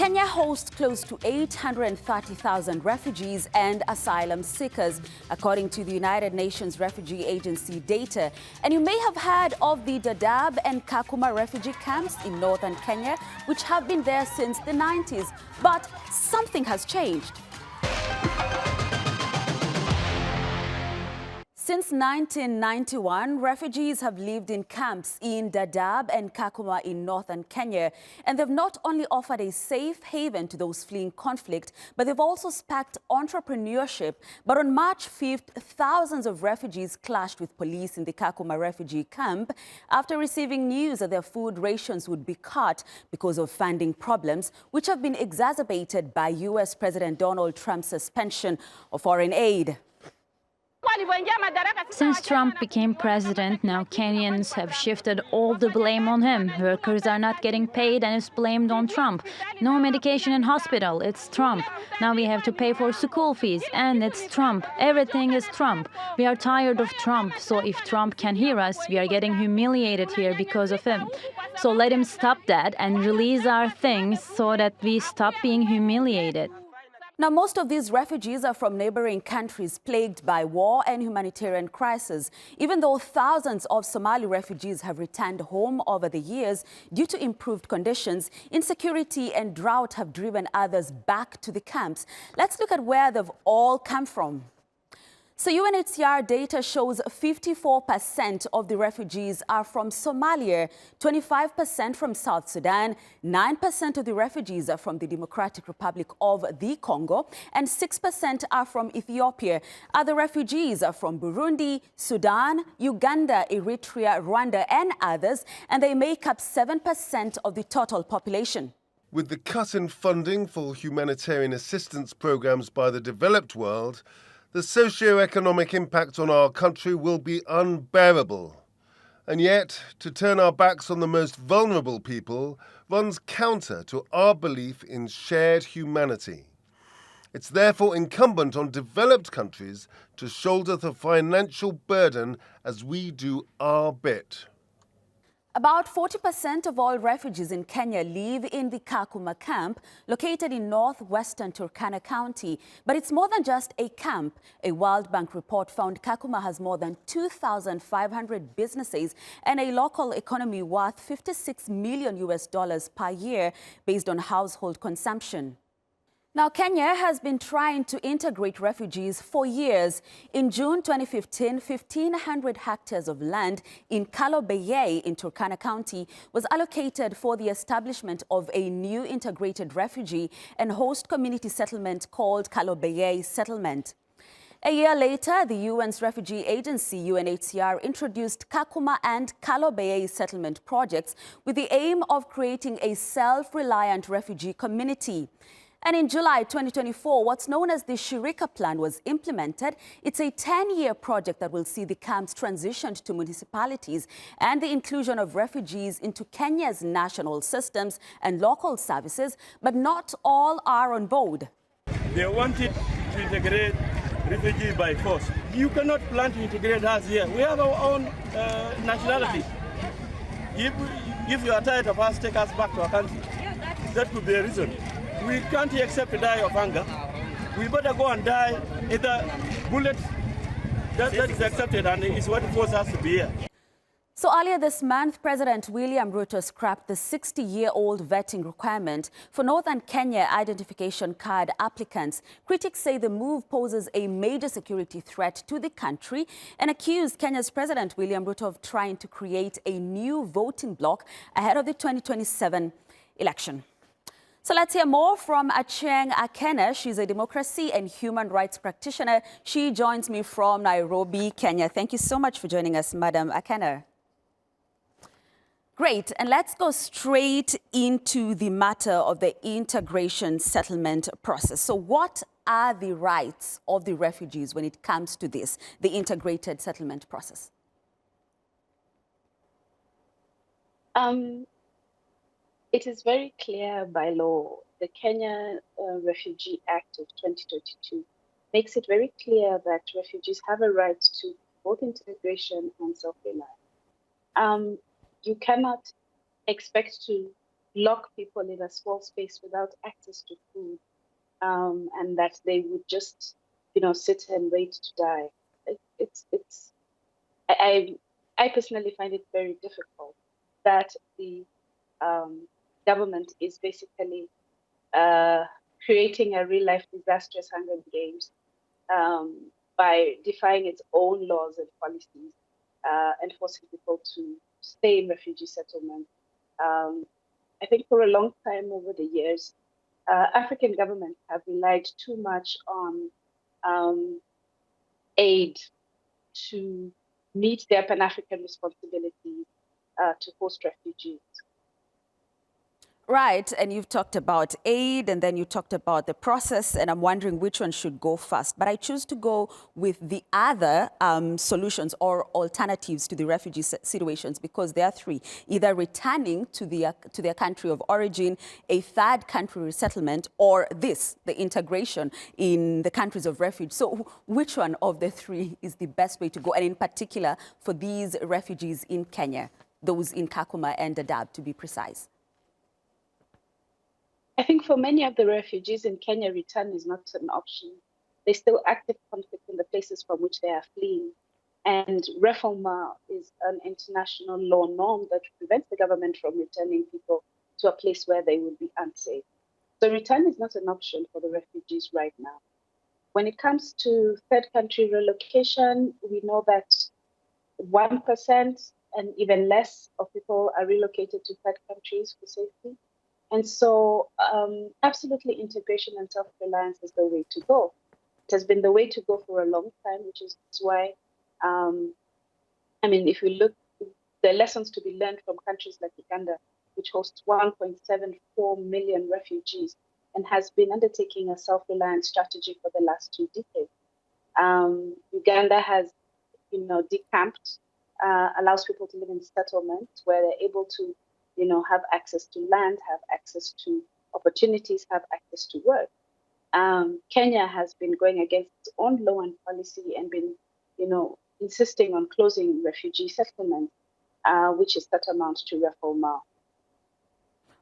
Kenya hosts close to 830,000 refugees and asylum seekers, according to the United Nations Refugee Agency data. And you may have heard of the Dadaab and Kakuma refugee camps in northern Kenya, which have been there since the 90s. But something has changed. Since 1991, refugees have lived in camps in Dadaab and Kakuma in northern Kenya, and they've not only offered a safe haven to those fleeing conflict, but they've also sparked entrepreneurship. But on March 5th, thousands of refugees clashed with police in the Kakuma refugee camp after receiving news that their food rations would be cut because of funding problems, which have been exacerbated by US President Donald Trump's suspension of foreign aid. Since Trump became president, now Kenyans have shifted all the blame on him. Workers are not getting paid and it's blamed on Trump. No medication in hospital, it's Trump. Now we have to pay for school fees and it's Trump. Everything is Trump. We are tired of Trump, so if Trump can hear us, we are getting humiliated here because of him. So let him stop that and release our things so that we stop being humiliated. Now, most of these refugees are from neighboring countries plagued by war and humanitarian crisis. Even though thousands of Somali refugees have returned home over the years due to improved conditions, insecurity and drought have driven others back to the camps. Let's look at where they've all come from. So UNHCR data shows 54% of the refugees are from Somalia, 25% from South Sudan, 9% of the refugees are from the Democratic Republic of the Congo, and 6% are from Ethiopia. Other refugees are from Burundi, Sudan, Uganda, Eritrea, Rwanda, and others, and they make up 7% of the total population. With the cut in funding for humanitarian assistance programs by the developed world, the socio-economic impact on our country will be unbearable. And yet, to turn our backs on the most vulnerable people runs counter to our belief in shared humanity. It's therefore incumbent on developed countries to shoulder the financial burden as we do our bit. About 40% of all refugees in Kenya live in the Kakuma camp, located in northwestern Turkana County. But it's more than just a camp. A World Bank report found Kakuma has more than 2,500 businesses and a local economy worth $56 million per year based on household consumption. Now, Kenya has been trying to integrate refugees for years. In June 2015, 1,500 hectares of land in Kalobeyei in Turkana County was allocated for the establishment of a new integrated refugee and host community settlement called Kalobeyei Settlement. A year later, the UN's refugee agency, UNHCR, introduced Kakuma and Kalobeyei settlement projects with the aim of creating a self-reliant refugee community. And in July 2024, what's known as the Shirika Plan was implemented. It's a 10-year project that will see the camps transitioned to municipalities and the inclusion of refugees into Kenya's national systems and local services, but not all are on board. They wanted to integrate refugees by force. You cannot plan to integrate us here. We have our own nationality. If you are tired of us, take us back to our country. That could be a reason. We can't accept to die of hunger. We better go and die either bullets. That is accepted and is what forces us to be here. So earlier this month, President William Ruto scrapped the 60-year-old vetting requirement for Northern Kenya identification card applicants. Critics say the move poses a major security threat to the country and accused Kenya's President William Ruto of trying to create a new voting bloc ahead of the 2027 election. So let's hear more from Achieng Akena. She's a democracy and human rights practitioner. She joins me from Nairobi, Kenya. Thank you so much for joining us, Madam Akena. Great. And let's go straight into the matter of the integration settlement process. So what are the rights of the refugees when it comes to this, the integrated settlement process? It is very clear by law. The Kenya Refugee Act of 2022 makes it very clear that refugees have a right to both integration and self-reliance. You cannot expect to lock people in a small space without access to food, and that they would just, sit and wait to die. It's I I personally find it very difficult that the government is basically uh, creating a real life disastrous Hunger Games by defying its own laws and policies and forcing people to stay in refugee settlements. Um, I think for a long time over the years, African governments have relied too much on um, aid to meet their Pan-African responsibilities to host refugees. Right, and you've talked about aid, and then you talked about the process, and I'm wondering which one should go first. But I choose to go with the other solutions or alternatives to the refugee situations, because there are three: either returning to their country of origin, a third country resettlement, or the integration in the countries of refuge. So which one of the three is the best way to go, and in particular for these refugees in Kenya, those in Kakuma and Dadaab, to be precise? I think for many of the refugees in Kenya, return is not an option. There's still active conflict in the places from which they are fleeing. And refoulement is an international law norm that prevents the government from returning people to a place where they would be unsafe. So return is not an option for the refugees right now. When it comes to third country relocation, we know that 1% and even less of people are relocated to third countries for safety. And so absolutely integration and self-reliance is the way to go. It has been the way to go for a long time, which is why, if you look, the lessons to be learned from countries like Uganda, which hosts 1.74 million refugees and has been undertaking a self-reliance strategy for the last 2 decades. Uganda has, decamped, allows people to live in settlements where they're able to have access to land, have access to opportunities, have access to work. Kenya has been going against its own law and policy and been, insisting on closing refugee settlements, which is tantamount to refoulement.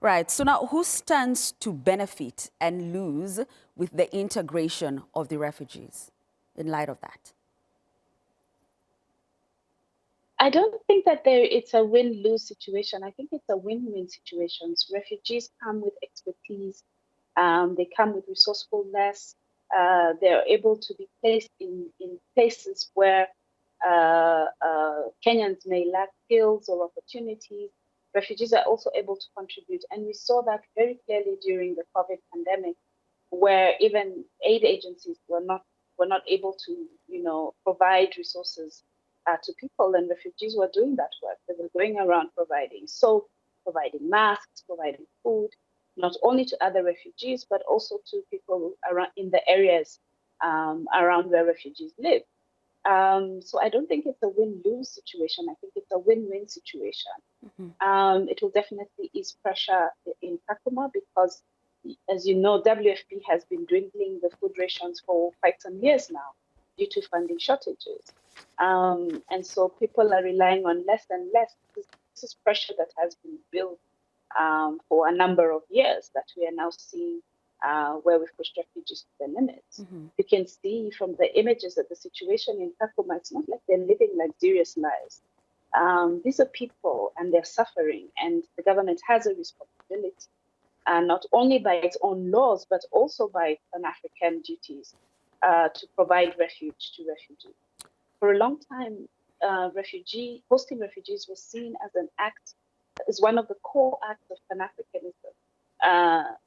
Right. So now, who stands to benefit and lose with the integration of the refugees in light of that? I don't think that it's a win-lose situation. I think it's a win-win situation. Refugees come with expertise. They come with resourcefulness. They're able to be placed in places where Kenyans may lack skills or opportunities. Refugees are also able to contribute. And we saw that very clearly during the COVID pandemic, where even aid agencies were not able to, provide resources to people, and refugees were doing that work. They were going around providing soap, providing masks, providing food, not only to other refugees, but also to people around in the areas around where refugees live. So I don't think it's a win-lose situation. I think it's a win-win situation. Mm-hmm. It will definitely ease pressure in Kakuma because, as you know, WFP has been dwindling the food rations for quite some years now due to funding shortages. And so people are relying on less and less. This is pressure that has been built for a number of years that we are now seeing where we've pushed refugees to their limits. Mm-hmm. You can see from the images that the situation in Kakuma, it's not like they're living luxurious lives. These are people and they're suffering, and the government has a responsibility, not only by its own laws, but also by Pan-African duties to provide refuge to refugees. For a long time, hosting refugees was seen as one of the core acts of Pan-Africanism.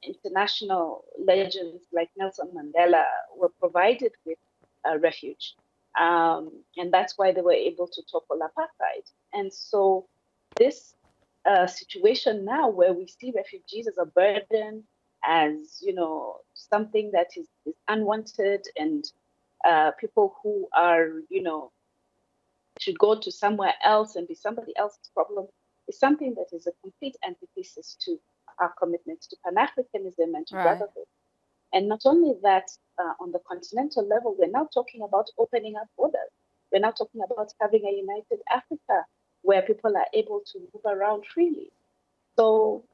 International legends like Nelson Mandela were provided with refuge. And that's why they were able to topple apartheid. And so this situation now where we see refugees as a burden, as, something that is unwanted, and people who are, should go to somewhere else and be somebody else's problem, is something that is a complete antithesis to our commitment to Pan-Africanism and to brotherhood. And not only that, on the continental level, we're now talking about opening up borders. We're now talking about having a united Africa where people are able to move around freely. So,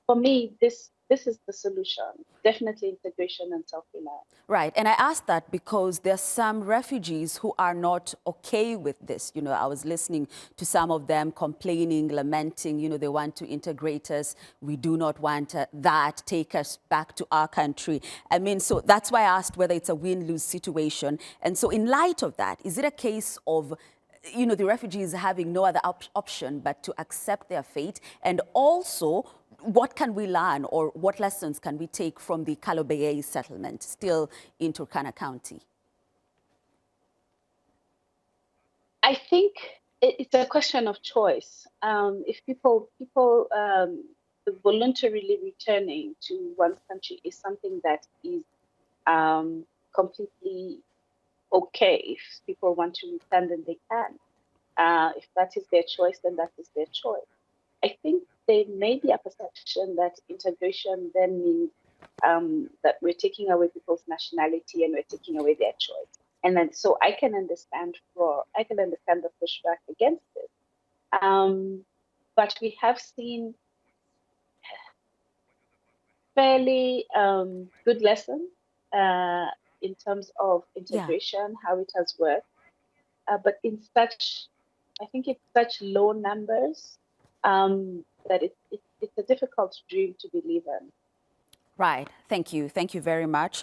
for me, this is the solution. Definitely integration and self-reliance. Right, and I asked that because there's some refugees who are not okay with this. You know, I was listening to some of them complaining, lamenting, you know, they want to integrate us. We do not want that, take us back to our country. I mean, so that's why I asked whether it's a win-lose situation. And so in light of that, is it a case of, you know, the refugees having no other option but to accept their fate? And also, what can we learn or what lessons can we take from the Kalobeye settlement still in Turkana County? I think it's a question of choice. If people voluntarily returning to one's country is something that is completely okay. If people want to return, then they can. If that is their choice, then that is their choice. I think there may be a perception that integration then means that we're taking away people's nationality and we're taking away their choice. And then, so I can understand the pushback against this. But we have seen fairly good lessons in terms of integration, how it has worked. But in such, I think it's such low numbers that it's a difficult dream to believe in. Right. Thank you. Thank you very much.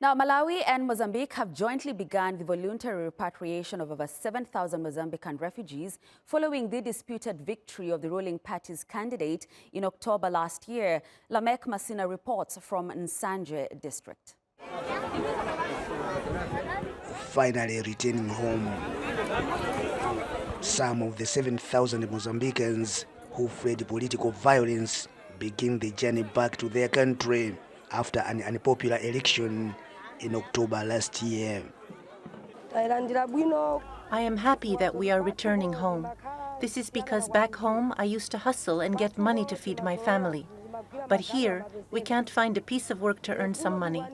Now, Malawi and Mozambique have jointly begun the voluntary repatriation of over 7,000 Mozambican refugees following the disputed victory of the ruling party's candidate in October last year. Lamek Masina reports from Nsanje district. Finally returning home, some of the 7,000 Mozambicans who fled political violence begin the journey back to their country after an unpopular election in October last year. I am happy that we are returning home. This is because back home I used to hustle and get money to feed my family. But here, we can't find a piece of work to earn some money.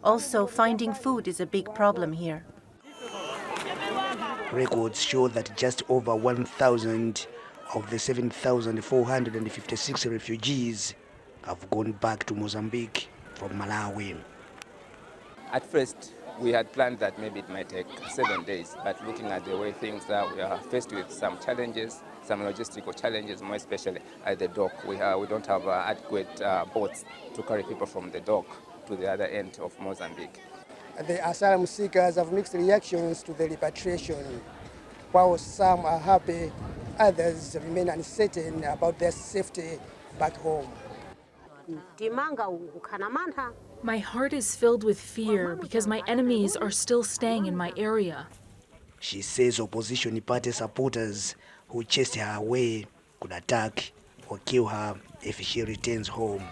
Also, finding food is a big problem here. Records show that just over 1,000 of the 7,456 refugees have gone back to Mozambique from Malawi. At first, we had planned that maybe it might take 7 days, but looking at the way things are, we are faced with some challenges, some logistical challenges, more especially at the dock. We don't have adequate boats to carry people from the dock to the other end of Mozambique. The asylum seekers have mixed reactions to the repatriation. While some are happy, others remain uncertain about their safety back home. My heart is filled with fear because my enemies are still staying in my area. She says opposition party supporters who chased her away could attack or kill her if she returns home.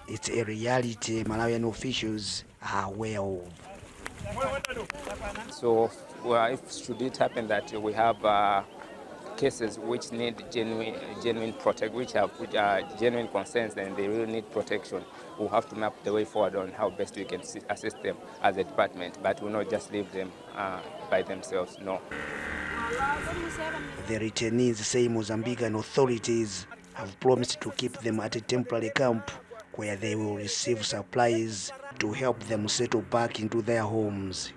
It's a reality Malawian officials are aware of. So, if should it happen that we have cases which need genuine protection, which are genuine concerns, and they really need protection, we'll have to map the way forward on how best we can assist them as a department, but we'll not just leave them by themselves, no. The returnees say Mozambican authorities have promised to keep them at a temporary camp where they will receive supplies to help them settle back into their homes.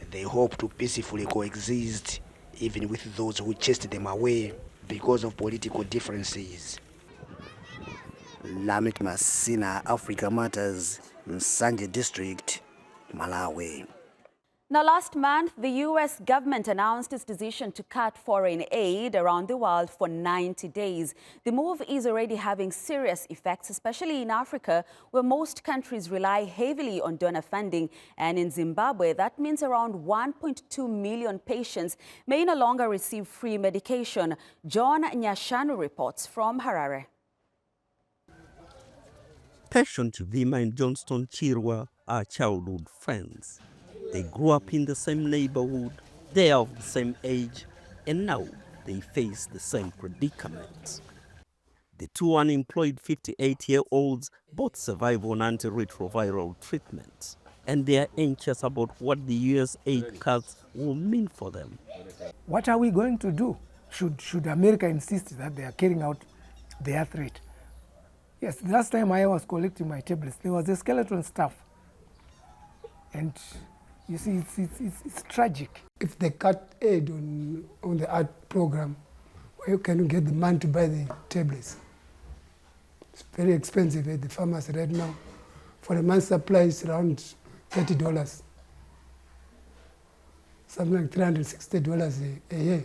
They hope to peacefully coexist even with those who chased them away because of political differences. Lamek Masina, Africa Matters, Nsanje District, Malawi. Now, last month, the U.S. government announced its decision to cut foreign aid around the world for 90 days. The move is already having serious effects, especially in Africa, where most countries rely heavily on donor funding. And in Zimbabwe, that means around 1.2 million patients may no longer receive free medication. John Nyashanu reports from Harare. Patient Vima and Johnston Chirwa are childhood friends. They grew up in the same neighborhood, they are of the same age, and now they face the same predicament. The two unemployed 58-year-olds both survive on antiretroviral treatment, and they are anxious about what the U.S. aid cuts will mean for them. What are we going to do? should America insist that they are carrying out their threat. Yes, the last time I was collecting my tablets, there was a skeleton staff. And you see, it's tragic. If they cut aid on the art program, where can you get the money to buy the tablets? It's very expensive at the pharmacy right now. For a month's supply, it's around $30. Something like $360 a year.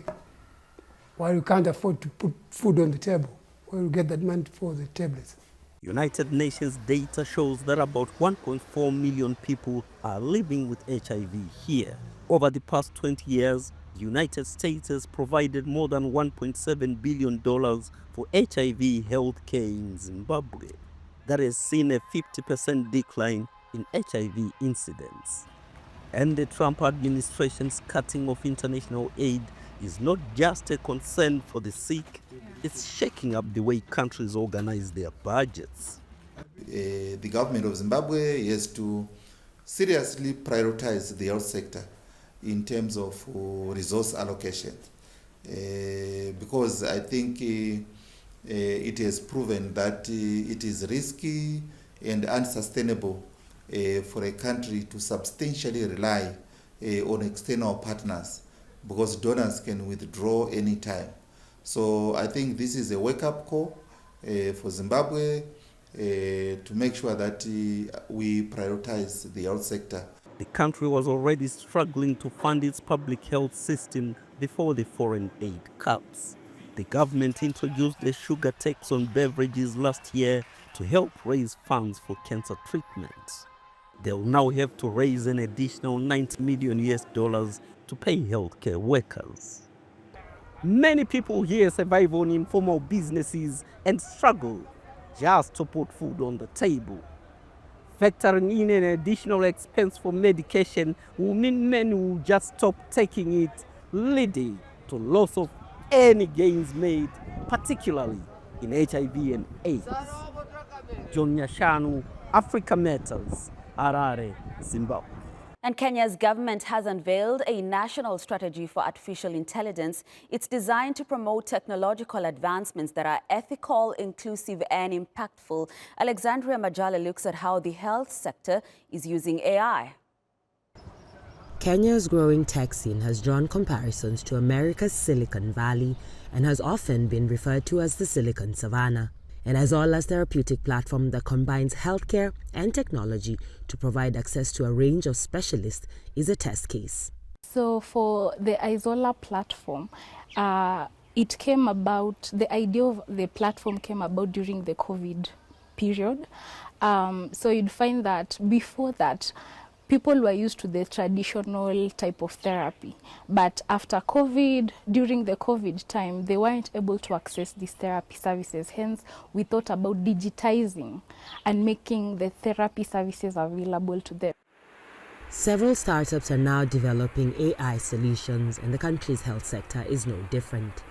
While you can't afford to put food on the table, where you get that money for the tablets? United Nations data shows that about 1.4 million people are living with HIV here. Over the past 20 years, the United States has provided more than $1.7 billion for HIV health care in Zimbabwe. That has seen a 50% decline in HIV incidents. And the Trump administration's cutting of international aid is not just a concern for the sick, it's shaking up the way countries organize their budgets. The government of Zimbabwe has to seriously prioritize the health sector in terms of resource allocation, because I think it has proven that it is risky and unsustainable for a country to substantially rely on external partners, because donors can withdraw anytime. So I think this is a wake-up call for Zimbabwe to make sure that we prioritize the health sector. The country was already struggling to fund its public health system before the foreign aid cuts. The government introduced a sugar tax on beverages last year to help raise funds for cancer treatments. They'll now have to raise an additional $90 million to pay healthcare workers. Many people here survive on informal businesses and struggle just to put food on the table. Factoring in an additional expense for medication will mean many will just stop taking it, leading to loss of any gains made, particularly in HIV and AIDS. John Nyashanu, Africa Matters, Harare, Zimbabwe. And Kenya's government has unveiled a national strategy for artificial intelligence. It's designed to promote technological advancements that are ethical, inclusive, and impactful. Alexandria Majala looks at how the health sector is using AI. Kenya's growing tech scene has drawn comparisons to America's Silicon Valley and has often been referred to as the Silicon Savannah. An Izola's therapeutic platform that combines healthcare and technology to provide access to a range of specialists is a test case. So for the Izola platform, it came about, the idea of the platform came about during the COVID period. So you'd find that before that, people were used to the traditional type of therapy. But after COVID, during the COVID time, they weren't able to access these therapy services. Hence, we thought about digitizing and making the therapy services available to them. Several startups are now developing AI solutions, and the country's health sector is no different.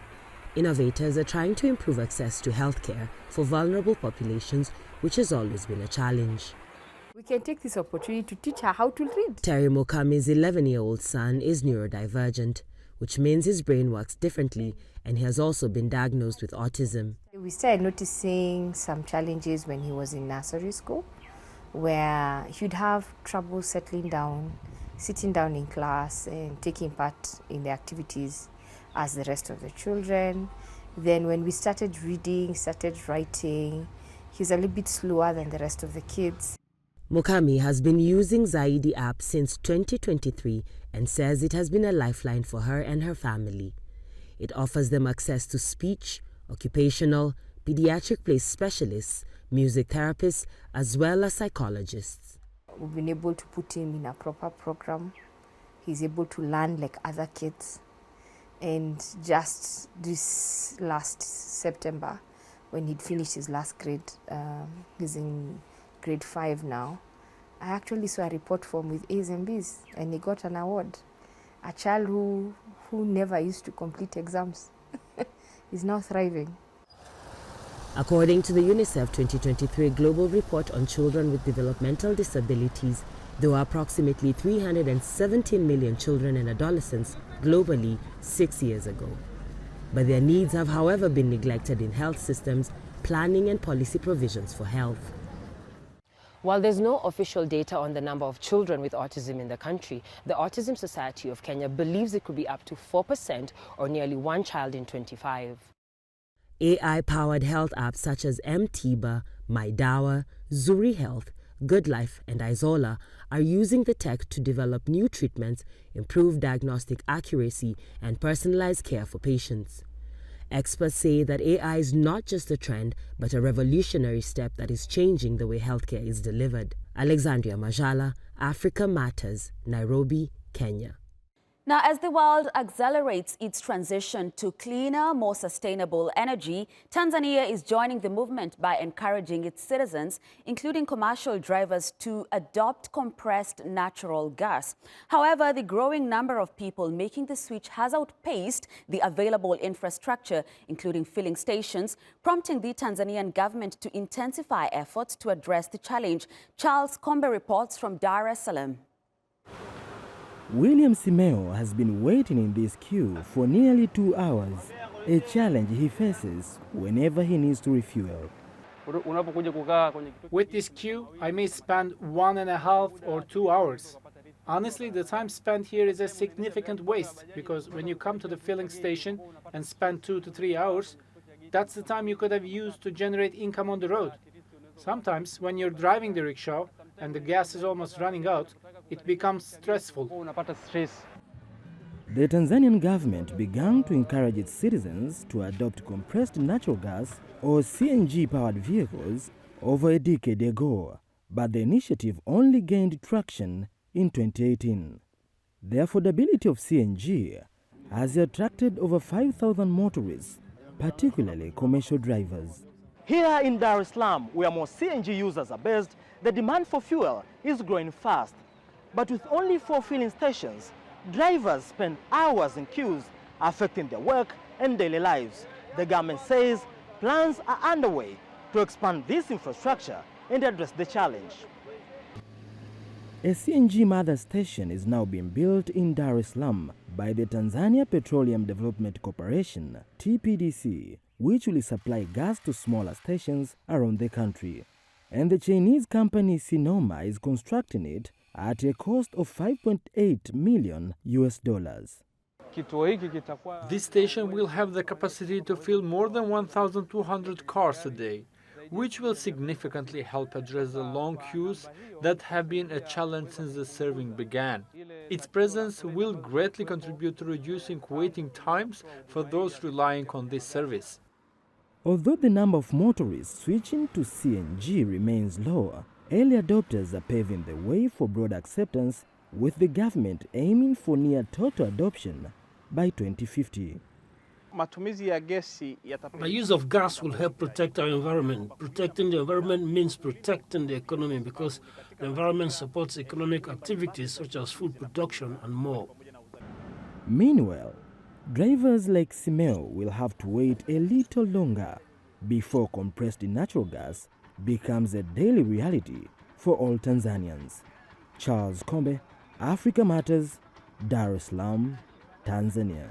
Innovators are trying to improve access to healthcare for vulnerable populations, which has always been a challenge. We can take this opportunity to teach her how to read. Terry Mokami's 11-year-old son is neurodivergent, which means his brain works differently, and he has also been diagnosed with autism. We started noticing some challenges when he was in nursery school, where he'd have trouble settling down, sitting down in class and taking part in the activities as the rest of the children. Then when we started reading, started writing, he's a little bit slower than the rest of the kids. Mokami has been using Zaidi app since 2023 and says it has been a lifeline for her and her family. It offers them access to speech, occupational, pediatric play specialists, music therapists, as well as psychologists. We've been able to put him in a proper program. He's able to learn like other kids. And just this last September, when he'd finished his last grade, he's in grade 5 now, I actually saw a report form with A's and B's, and he got an award. A child who never used to complete exams is now thriving. According to the UNICEF 2023 Global Report on Children with Developmental Disabilities, there were approximately 317 million children and adolescents globally 6 years ago. But their needs have, however, been neglected in health systems, planning and policy provisions for health. While there's no official data on the number of children with autism in the country, the Autism Society of Kenya believes it could be up to 4% or nearly 1 child in 25. AI-powered health apps such as MTiba, MyDawa, Zuri Health, Good Life and Izola are using the tech to develop new treatments, improve diagnostic accuracy and personalized care for patients. Experts say that AI is not just a trend, but a revolutionary step that is changing the way healthcare is delivered. Alexandria Majala, Africa Matters, Nairobi, Kenya. Now, as the world accelerates its transition to cleaner, more sustainable energy, Tanzania is joining the movement by encouraging its citizens, including commercial drivers, to adopt compressed natural gas. However, the growing number of people making the switch has outpaced the available infrastructure, including filling stations, prompting the Tanzanian government to intensify efforts to address the challenge. Charles Kombe reports from Dar es Salaam. William Simeo has been waiting in this queue for nearly 2 hours, a challenge he faces whenever he needs to refuel. With this queue, I may spend 1.5 or 2 hours. Honestly, the time spent here is a significant waste, because when you come to the filling station and spend 2 to 3 hours, that's the time you could have used to generate income on the road. Sometimes, when you're driving the rickshaw and the gas is almost running out, it becomes stressful. The Tanzanian government began to encourage its citizens to adopt compressed natural gas or CNG-powered vehicles over a decade ago, but the initiative only gained traction in 2018. The affordability of CNG has attracted over 5,000 motorists, particularly commercial drivers. Here in Dar es Salaam, where more CNG users are based, the demand for fuel is growing fast. But with only 4 filling stations, drivers spend hours in queues, affecting their work and daily lives. The government says plans are underway to expand this infrastructure and address the challenge. A CNG mother station is now being built in Dar es Salaam by the Tanzania Petroleum Development Corporation, TPDC, which will supply gas to smaller stations around the country. And the Chinese company Sinoma is constructing it at a cost of $5.8 million. This station will have the capacity to fill more than 1,200 cars a day, which will significantly help address the long queues that have been a challenge since the serving began. Its presence will greatly contribute to reducing waiting times for those relying on this service. Although the number of motorists switching to CNG remains low, early adopters are paving the way for broad acceptance, with the government aiming for near total adoption by 2050. The use of gas will help protect our environment. Protecting the environment means protecting the economy, because the environment supports economic activities such as food production and more. Meanwhile, drivers like Simeo will have to wait a little longer before compressed natural gas becomes a daily reality for all Tanzanians. Charles Kombe, Africa Matters, Dar es Salaam, Tanzania.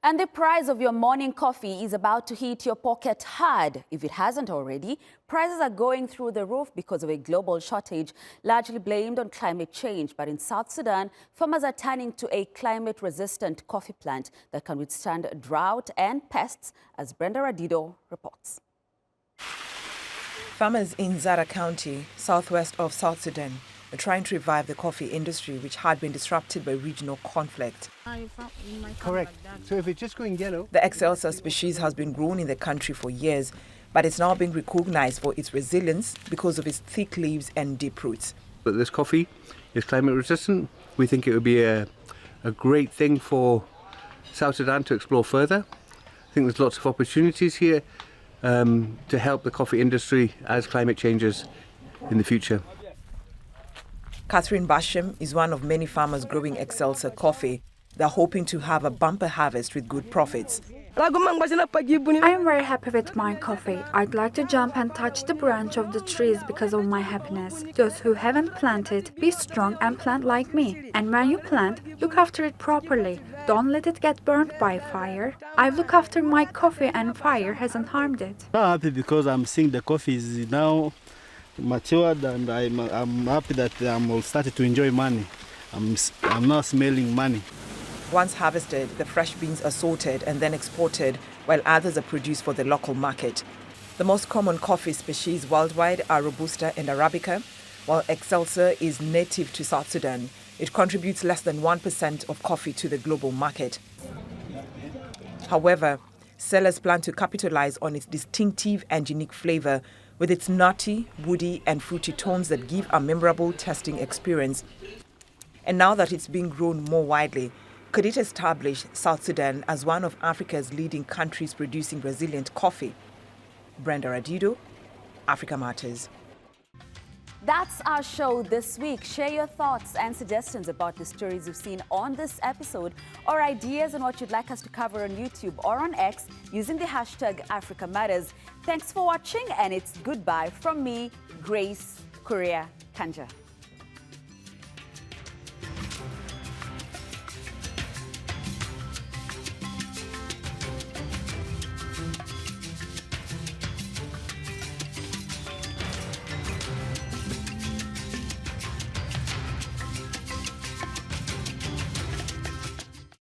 And the price of your morning coffee is about to hit your pocket hard. If it hasn't already, prices are going through the roof because of a global shortage, largely blamed on climate change. But in South Sudan, farmers are turning to a climate-resistant coffee plant that can withstand drought and pests, as Brenda Radido reports. Farmers in Zara County, southwest of South Sudan, are trying to revive the coffee industry, which had been disrupted by regional conflict. Correct. So if it's just going yellow... The Excelsa species has been grown in the country for years, but it's now being recognized for its resilience because of its thick leaves and deep roots. But this coffee is climate resistant. We think it would be a great thing for South Sudan to explore further. I think there's lots of opportunities here to help the coffee industry as climate changes in the future. Catherine Basham is one of many farmers growing Excelsa coffee. They're hoping to have a bumper harvest with good profits. I am very happy with my coffee. I'd like to jump and touch the branch of the trees because of my happiness. Those who haven't planted, be strong and plant like me. And when you plant, look after it properly. Don't let it get burnt by fire. I look after my coffee and fire hasn't harmed it. I'm happy because I'm seeing the coffee is now matured, and I'm happy that I'm starting to enjoy money. I'm now smelling money. Once harvested, the fresh beans are sorted and then exported, while others are produced for the local market. The most common coffee species worldwide are Robusta and Arabica, while Excelsior is native to South Sudan. It contributes less than 1% of coffee to the global market. However, sellers plan to capitalize on its distinctive and unique flavor, with its nutty, woody and fruity tones that give a memorable tasting experience. And now that it's being grown more widely, could it establish South Sudan as one of Africa's leading countries producing resilient coffee? Brenda Radido, Africa Matters. That's our show this week. Share your thoughts and suggestions about the stories you've seen on this episode, or ideas on what you'd like us to cover on YouTube or on X using the hashtag Africa Matters. Thanks for watching, and it's goodbye from me, Grace Korea Kanja.